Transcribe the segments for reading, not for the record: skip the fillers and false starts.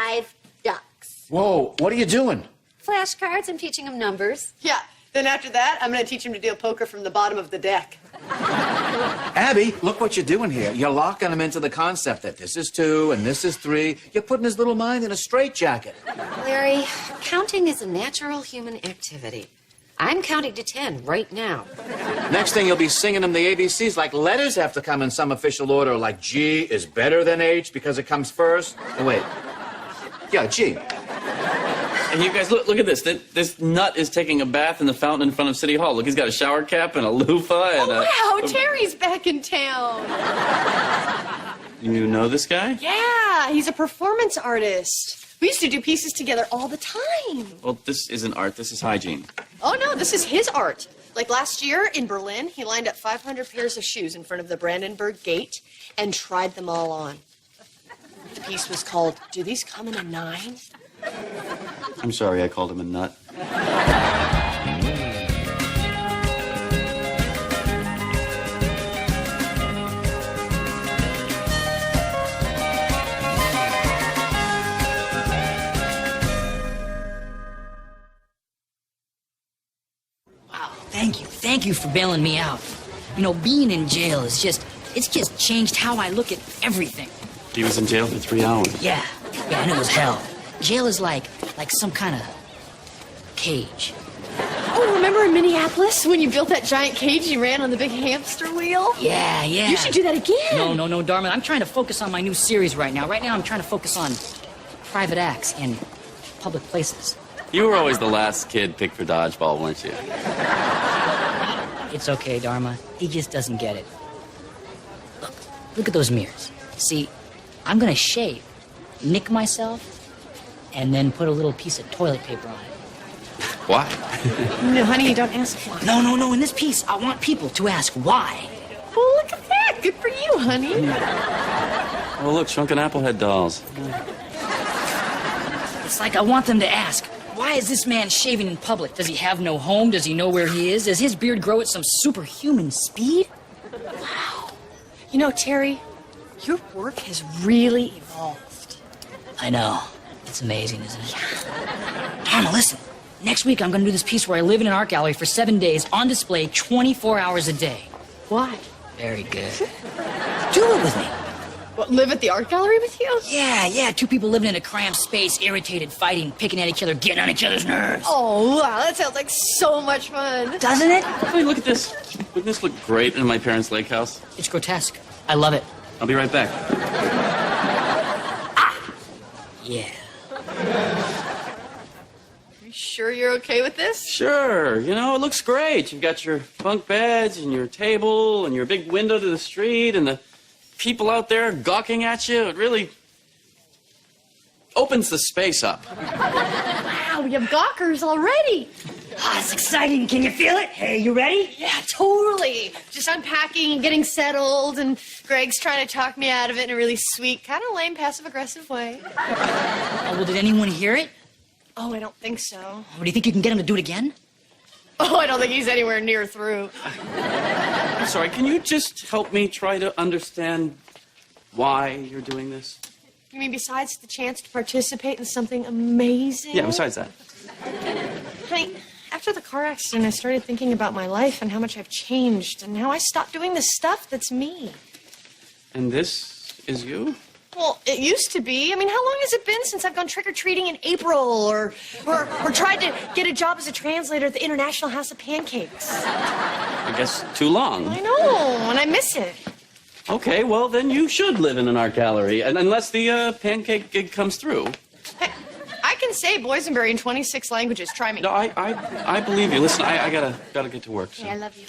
5 ducks. Whoa, what are you doing? Flashcards, I'm teaching them numbers. Yeah, then after that, I'm going to teach him to deal poker from the bottom of the deck. Abby, look what you're doing here. You're locking him into the concept that this is 2 and this is 3. You're putting his little mind in a straitjacket. Larry, counting is a natural human activity. I'm counting to 10 right now. Next thing, you'll be singing him the ABCs like letters have to come in some official order, like G is better than H because it comes first. Oh, wait. Yeah, G. And you guys, look at this. This nut is taking a bath in the fountain in front of City Hall. Look, he's got a shower cap and a loofah and wow, Terry's back in town. You know this guy? Yeah, he's a performance artist. We used to do pieces together all the time. Well, this isn't art. This is hygiene. Oh, no, this is his art. Like last year in Berlin, he lined up 500 pairs of shoes in front of the Brandenburg Gate and tried them all on. The piece was called, Do These Come in a 9? I'm sorry I called him a nut. Thank you for bailing me out. You know, being in jail is it's just changed how I look at everything. He was in jail for 3 hours. Yeah, and it was hell. Jail is like some kind of cage. Oh, remember in Minneapolis when you built that giant cage you ran on the big hamster wheel? Yeah. You should do that again. No, Dharma. I'm trying to focus on my new series right now. Right now, I'm trying to focus on private acts in public places. You were always the last kid picked for dodgeball, weren't you? It's okay, Dharma. He just doesn't get it. Look at those mirrors. See, I'm gonna shave, nick myself, and then put a little piece of toilet paper on it. Why? No, honey, you don't ask why. No. In this piece, I want people to ask why. Well, look at that. Good for you, honey. Oh, look, shrunken Applehead dolls. It's like I want them to ask, why is this man shaving in public? Does he have no home? Does he know where he is? Does his beard grow at some superhuman speed? Wow. You know, Terry, your work has really evolved. I know. It's amazing, isn't it? Yeah. Dharma, listen. Next week, I'm going to do this piece where I live in an art gallery for 7 days, on display 24 hours a day. Why? Very good. Do it with me. What, live at the art gallery with you? Yeah. 2 people living in a cramped space, irritated, fighting, picking at each other, getting on each other's nerves. Oh, wow, that sounds like so much fun. Doesn't it? Hey, look at this. Wouldn't this look great in my parents' lake house? It's grotesque. I love it. I'll be right back. Yeah. You sure you're okay with this? Sure. You know, it looks great. You've got your bunk beds and your table and your big window to the street and the people out there gawking at you. It really opens the space up. Wow, we have gawkers already. It's exciting. Can you feel it? Hey, you ready? Yeah, totally. Just unpacking and getting settled, and Greg's trying to talk me out of it in a really sweet, kind of lame, passive-aggressive way. Oh, well, did anyone hear it? Oh, I don't think so. Oh, do you think you can get him to do it again? Oh, I don't think he's anywhere near through. I'm sorry, can you just help me try to understand why you're doing this? You mean besides the chance to participate in something amazing? Yeah, besides that. Honey, after the car accident, I started thinking about my life and how much I've changed, and now I stopped doing the stuff that's me. And this is you? Well, it used to be. I mean, how long has it been since I've gone trick-or-treating in April or tried to get a job as a translator at the International House of Pancakes? I guess too long. I know, and I miss it. Okay, well, then you should live in an art gallery, and unless the pancake gig comes through. Hey, I can say boysenberry in 26 languages. Try me. No, I believe you. Listen, I gotta get to work. So. Yeah, I love you.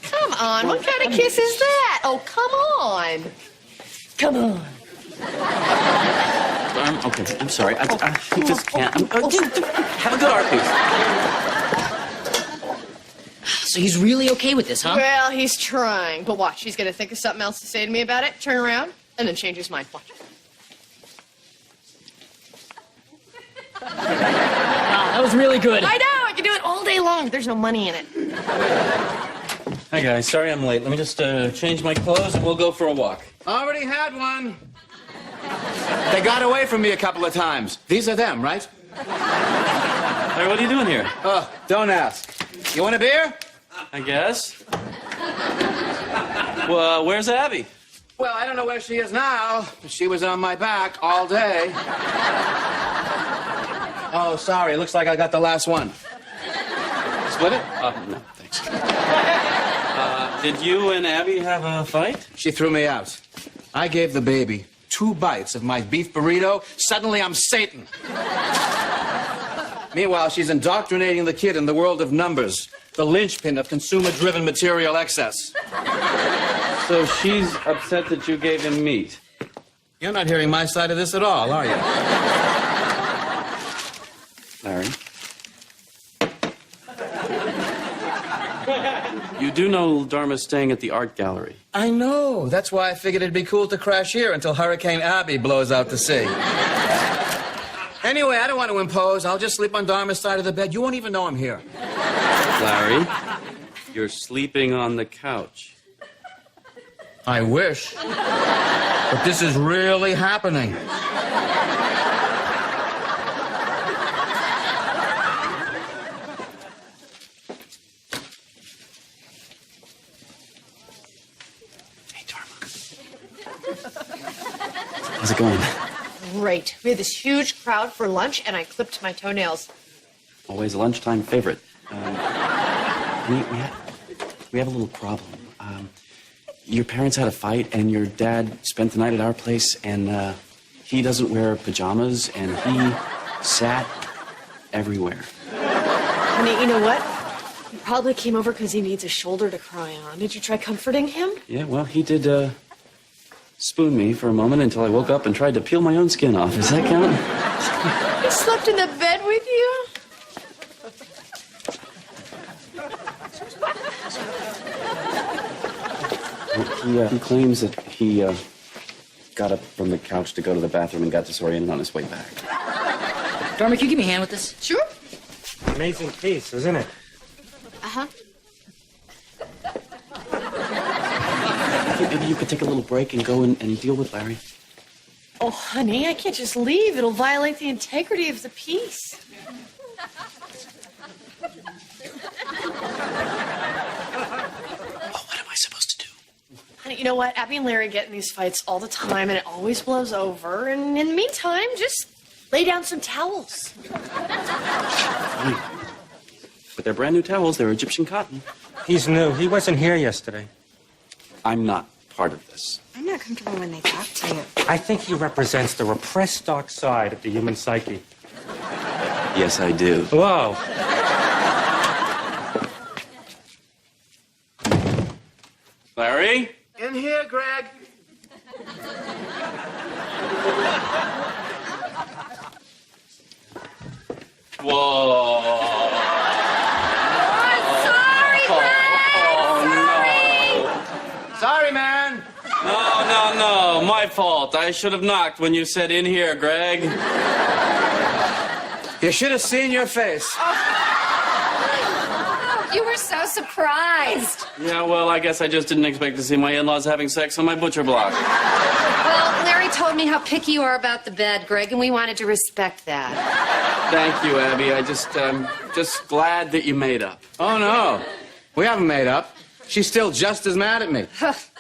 Come on, what kind of kiss is that? Oh, come on. Come on. Okay, I'm sorry. I just can't. Have a good art piece. So he's really okay with this, huh? Well, he's trying. But watch, he's going to think of something else to say to me about it, turn around, and then change his mind. Watch. Wow, that was really good. I know, I can do it all day long. There's no money in it. Hi, guys. Sorry I'm late. Let me just change my clothes and we'll go for a walk. Already had one. They got away from me a couple of times. These are them, right? Larry, what are you doing here? Oh, don't ask. You want a beer? I guess. Well, where's Abby? Well, I don't know where she is now. She was on my back all day. Oh, sorry. Looks like I got the last one. Split it? No, thanks. Did you and Abby have a fight? She threw me out. I gave the baby 2 bites of my beef burrito. Suddenly, I'm Satan. Meanwhile, she's indoctrinating the kid in the world of numbers, the linchpin of consumer-driven material excess. So she's upset that you gave him meat. You're not hearing my side of this at all, are you? Larry? You do know Dharma's staying at the art gallery. I know. That's why I figured it'd be cool to crash here until Hurricane Abby blows out to sea. Anyway, I don't want to impose. I'll just sleep on Dharma's side of the bed. You won't even know I'm here. Larry, you're sleeping on the couch. I wish. But this is really happening. Hey, Dharma. How's it going? Great. We had this huge crowd for lunch, and I clipped my toenails. Always a lunchtime favorite. We have a little problem. Your parents had a fight, and your dad spent the night at our place, and he doesn't wear pajamas, and he sat everywhere. Honey, you know what? He probably came over because he needs a shoulder to cry on. Did you try comforting him? Yeah, well, he did spoon me for a moment until I woke up and tried to peel my own skin off. Does that count? He slept in the bed with you? He claims that he got up from the couch to go to the bathroom and got disoriented on his way back. Dharma, can you give me a hand with this? Sure. Amazing piece, isn't it? Uh-huh. Maybe you could take a little break and go and deal with Larry. Oh, honey, I can't just leave. It'll violate the integrity of the piece. Oh, what am I supposed to do? Honey, you know what? Abby and Larry get in these fights all the time, and it always blows over. And in the meantime, just lay down some towels. Fine. But they're brand new towels. They're Egyptian cotton. He's new. He wasn't here yesterday. I'm not part of this. I'm not comfortable when they talk to you. I think he represents the repressed dark side of the human psyche. Yes, I do. Whoa. Larry? In here, Greg. Whoa. Sorry, man. No. My fault. I should have knocked when you said in here, Greg. You should have seen your face. You were so surprised. Yeah, well, I guess I just didn't expect to see my in-laws having sex on my butcher block. Well, Larry told me how picky you are about the bed, Greg, and we wanted to respect that. Thank you, Abby. I just glad that you made up. Oh, no. We haven't made up. She's still just as mad at me.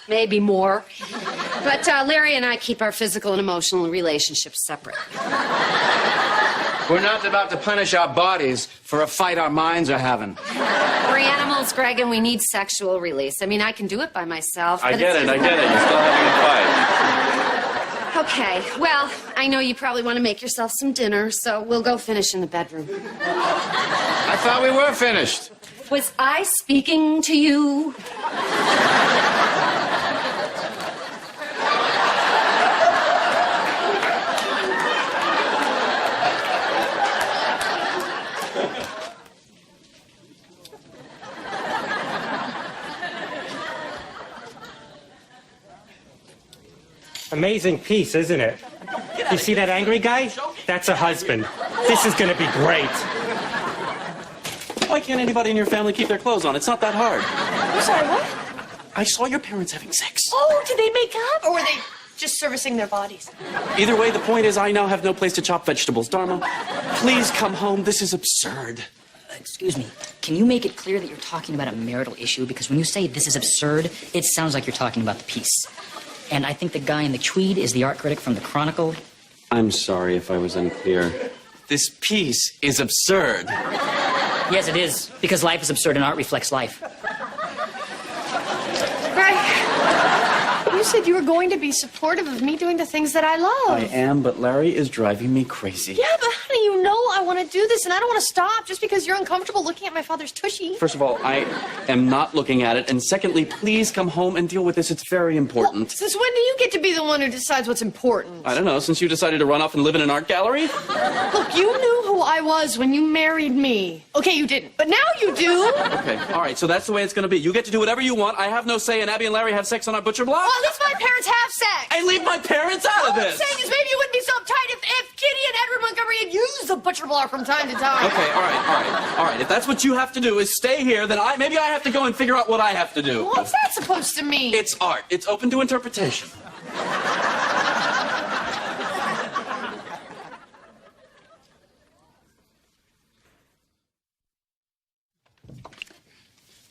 Maybe more. But Larry and I keep our physical and emotional relationships separate. We're not about to punish our bodies for a fight our minds are having. We're animals, Greg, and we need sexual release. I mean, I can do it by myself. I but get it. You're still having a fight. Okay, well, I know you probably want to make yourself some dinner, so we'll go finish in the bedroom. I thought we were finished. Was I speaking to you? Amazing piece, isn't it? You see that angry guy? That's a husband. This is going to be great. Why can't anybody in your family keep their clothes on? It's not that hard. I'm sorry, what? I saw your parents having sex. Oh, did they make up? Or were they just servicing their bodies. Either way, the point is I now have no place to chop vegetables. Dharma, please come home. This is absurd. Excuse me, can you make it clear that you're talking about a marital issue? Because when you say this is absurd, it sounds like you're talking about the piece. And I think the guy in the tweed is the art critic from the Chronicle. I'm sorry if I was unclear. This piece is absurd. Yes, it is, because life is absurd and art reflects life. You said you were going to be supportive of me doing the things that I love. I am, but Larry is driving me crazy. Yeah, but honey, you know I want to do this, and I don't want to stop just because you're uncomfortable looking at my father's tushy. First of all, I am not looking at it. And secondly, please come home and deal with this. It's very important. Well, since when do you get to be the one who decides what's important? I don't know, since you decided to run off and live in an art gallery? Look, you knew who I was when you married me. Okay, you didn't, but now you do. Okay, all right, so that's the way it's going to be. You get to do whatever you want. I have no say, and Abby and Larry have sex on our butcher block. Well, at least my parents have sex. And leave my parents out of All I'm this. saying is maybe you wouldn't be so uptight if Kitty and Edward Montgomery had used the butcher block from time to time. Okay, all right. If that's what you have to do is stay here, then maybe I have to go and figure out what I have to do. What's that supposed to mean? It's art. It's open to interpretation.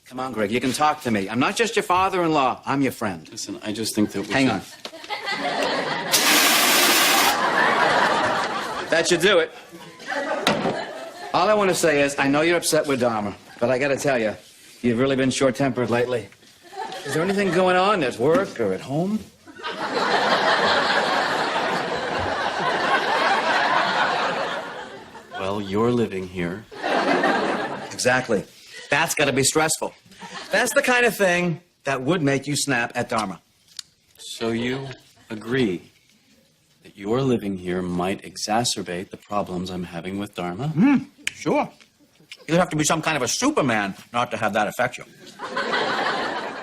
Come on, Greg, you can talk to me. I'm not just your father-in-law. I'm your friend. Listen, I just think that we Hang on. That should do it. All I want to say is, I know you're upset with Dharma, but I got to tell you, you've really been short-tempered lately. Is there anything going on at work or at home? Well, you're living here. Exactly. That's got to be stressful. That's the kind of thing that would make you snap at Dharma. So you agree that your living here might exacerbate the problems I'm having with Dharma? Sure. You'd have to be some kind of a Superman not to have that affect you.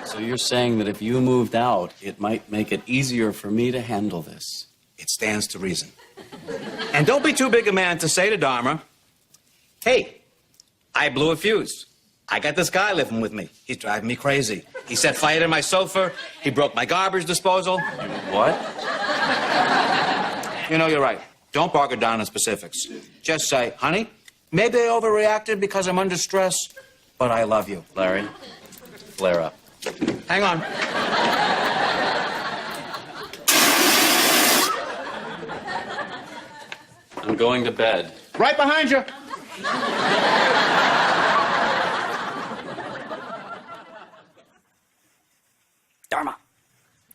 So you're saying that if you moved out, it might make it easier for me to handle this? It stands to reason. And don't be too big a man to say to Dharma, hey, I blew a fuse. I got this guy living with me. He's driving me crazy. He set fire to my sofa. He broke my garbage disposal. What? You know, you're right. Don't bog it down in specifics. Just say, honey, maybe I overreacted because I'm under stress, but I love you. Larry, flare up. Hang on. I'm going to bed. Right behind you. Dharma,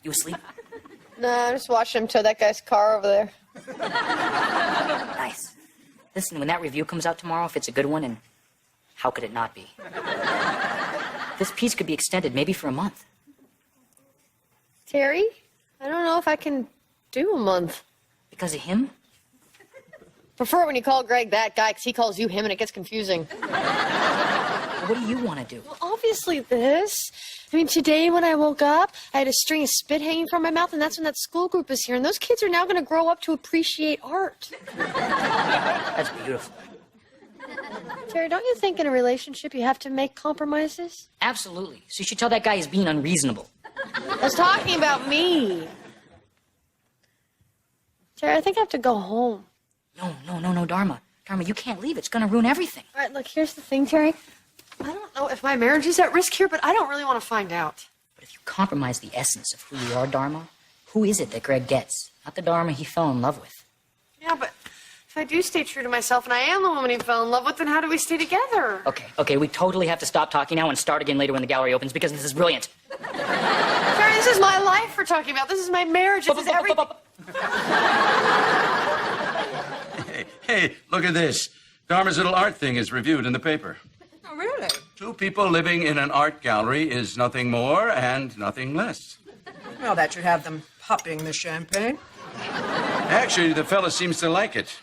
you asleep? Nah, I'm just watching him tow that guy's car over there. Nice. Listen, when that review comes out tomorrow, if it's a good one, and how could it not be? This piece could be extended, maybe for a month. Terry, I don't know if I can do a month. Because of him? Prefer when you call Greg that guy, because he calls you him and it gets confusing. What do you want to do? Well, obviously this. I mean, today when I woke up, I had a string of spit hanging from my mouth, and that's when that school group is here. And those kids are now going to grow up to appreciate art. That's beautiful. Terry, don't you think in a relationship you have to make compromises? Absolutely. So you should tell that guy he's being unreasonable. I was talking about me. Terry, I think I have to go home. No, Dharma. Dharma, you can't leave. It's going to ruin everything. All right, look, here's the thing, Terry. I don't know if my marriage is at risk here, but I don't really want to find out. But if you compromise the essence of who you are, Dharma, who is it that Greg gets? Not the Dharma he fell in love with. Yeah, but if I do stay true to myself and I am the woman he fell in love with, then how do we stay together? Okay, we totally have to stop talking now and start again later when the gallery opens because this is brilliant. Terry, this is my life we're talking about. This is my marriage. This is everything. Hey, look at this. Dharma's little art thing is reviewed in the paper. Oh, really? Two people living in an art gallery is nothing more and nothing less. Well, that should have them popping the champagne. Actually, the fella seems to like it.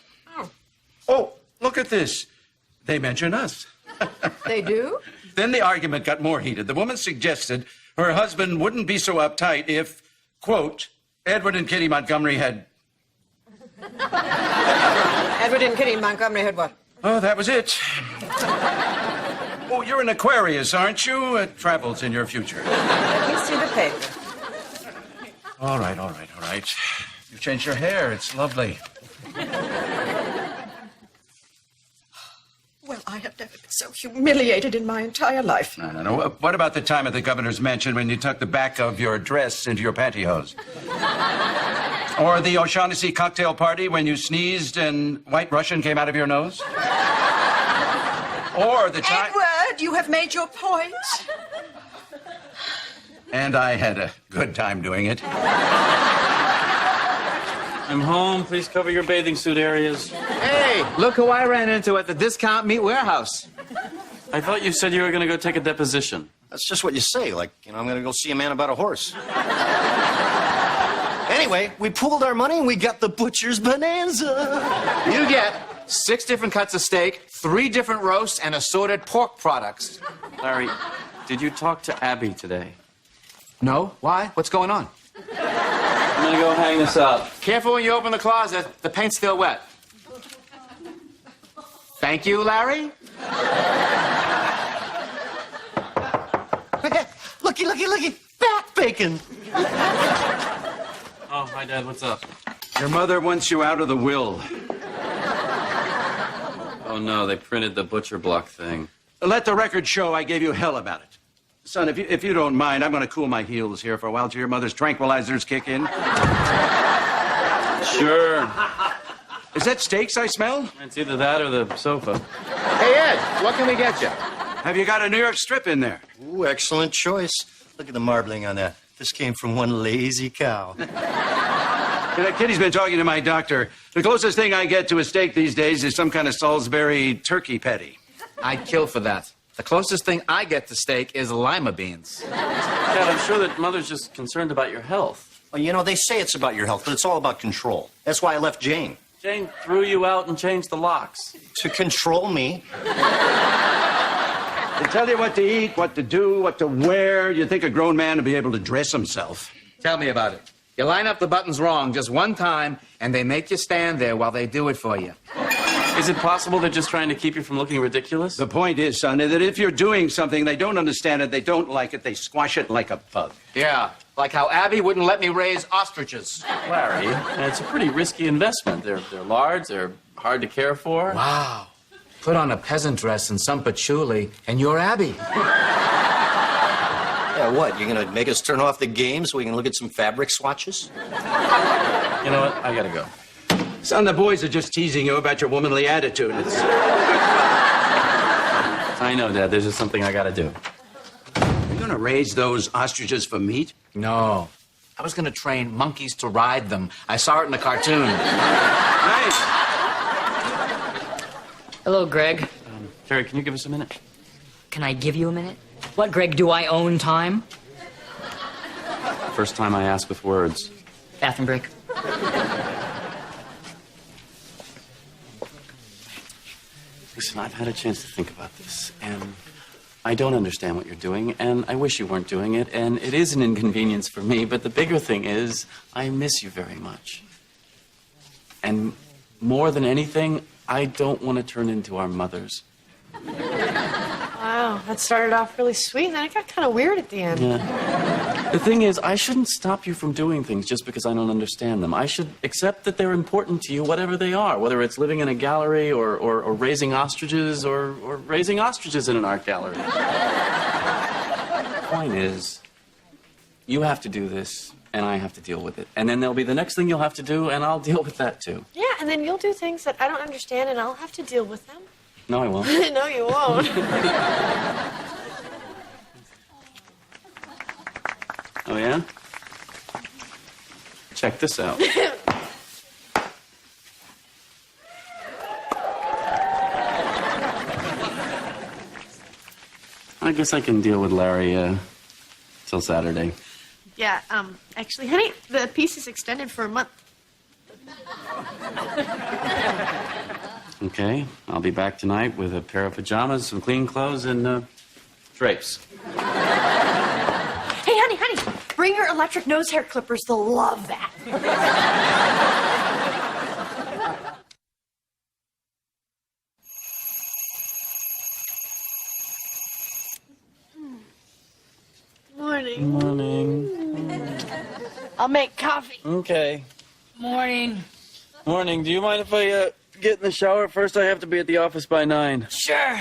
Oh, look at this. They mention us. They do? Then the argument got more heated. The woman suggested her husband wouldn't be so uptight if, quote, Edward and Kitty Montgomery had... Edward and Kitty Montgomery had what? Oh, that was it. Oh, you're an Aquarius, aren't you? Travels in your future. Let me see the paper. All right, all right, all right. You've changed your hair. It's lovely. Well, I have never been so humiliated in my entire life. No. What about the time at the governor's mansion when you tucked the back of your dress into your pantyhose? Or the O'Shaughnessy cocktail party when you sneezed and White Russian came out of your nose? Or the time... Edward, you have made your point. And I had a good time doing it. I'm home. Please cover your bathing suit areas. Hey, look who I ran into at the discount meat warehouse. I thought you said you were going to go take a deposition. That's just what you say, like, I'm going to go see a man about a horse. Anyway, we pooled our money and we got the butcher's bonanza. You get 6 different cuts of steak, 3 different roasts, and assorted pork products. Larry, did you talk to Abby today? No? Why? What's going on? I'm going to go hang this up. Careful when you open the closet. The paint's still wet. Thank you, Larry. Looky. Back bacon. Oh, hi, Dad. What's up? Your mother wants you out of the will. Oh, no. They printed the butcher block thing. Let the record show I gave you hell about it. Son, if you don't mind, I'm going to cool my heels here for a while till your mother's tranquilizers kick in. Sure. Is that steaks I smell? It's either that or the sofa. Hey, Ed, what can we get you? Have you got a New York strip in there? Ooh, excellent choice. Look at the marbling on that. This came from one lazy cow. Kitty's been talking to my doctor. The closest thing I get to a steak these days is some kind of Salisbury turkey patty. I'd kill for that. The closest thing I get to steak is lima beans. Dad, I'm sure that Mother's just concerned about your health. Well, they say it's about your health, but it's all about control. That's why I left Jane. Jane threw you out and changed the locks. To control me. They tell you what to eat, what to do, what to wear. You'd think a grown man would be able to dress himself. Tell me about it. You line up the buttons wrong just one time, and they make you stand there while they do it for you. Is it possible they're just trying to keep you from looking ridiculous? The point is, son, that if you're doing something, they don't understand it, they don't like it, they squash it like a bug. Yeah, like how Abby wouldn't let me raise ostriches. Larry, it's a pretty risky investment. They're large, they're hard to care for. Wow. Put on a peasant dress and some patchouli, and you're Abby. Yeah, what? You're going to make us turn off the game so we can look at some fabric swatches? You know what? I gotta go. Son, the boys are just teasing you about your womanly attitude. I know, Dad. There's just something I gotta do. You're going to raise those ostriches for meat? No. I was going to train monkeys to ride them. I saw it in a cartoon. Nice. Hello, Greg. Carrie, can you give us a minute? Can I give you a minute? What, Greg, do I own time? First time I ask with words. Bathroom break. Listen, I've had a chance to think about this, and I don't understand what you're doing, and I wish you weren't doing it, and it is an inconvenience for me, but the bigger thing is, I miss you very much. And more than anything, I don't want to turn into our mothers. Wow, that started off really sweet, and then it got kind of weird at the end. Yeah. The thing is, I shouldn't stop you from doing things just because I don't understand them. I should accept that they're important to you, whatever they are, whether it's living in a gallery or raising ostriches or raising ostriches in an art gallery. The point is, you have to do this, and I have to deal with it. And then there'll be the next thing you'll have to do, and I'll deal with that too. Yeah, and then you'll do things that I don't understand, and I'll have to deal with them. No, I won't. No, you won't. Oh, yeah? Check this out. I guess I can deal with Larry till Saturday. Yeah, actually, honey, the piece is extended for a month. Okay, I'll be back tonight with a pair of pajamas, some clean clothes, and drapes. Hey, honey, bring your electric nose hair clippers. They'll love that. Morning. I'll I'll make coffee. Okay. Morning. Morning. Do you mind if I get in the shower? First, I have to be at the office by 9. Sure.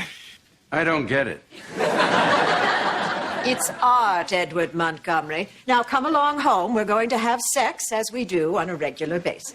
I don't get it. It's art, Edward Montgomery. Now come along home. We're going to have sex as we do on a regular basis.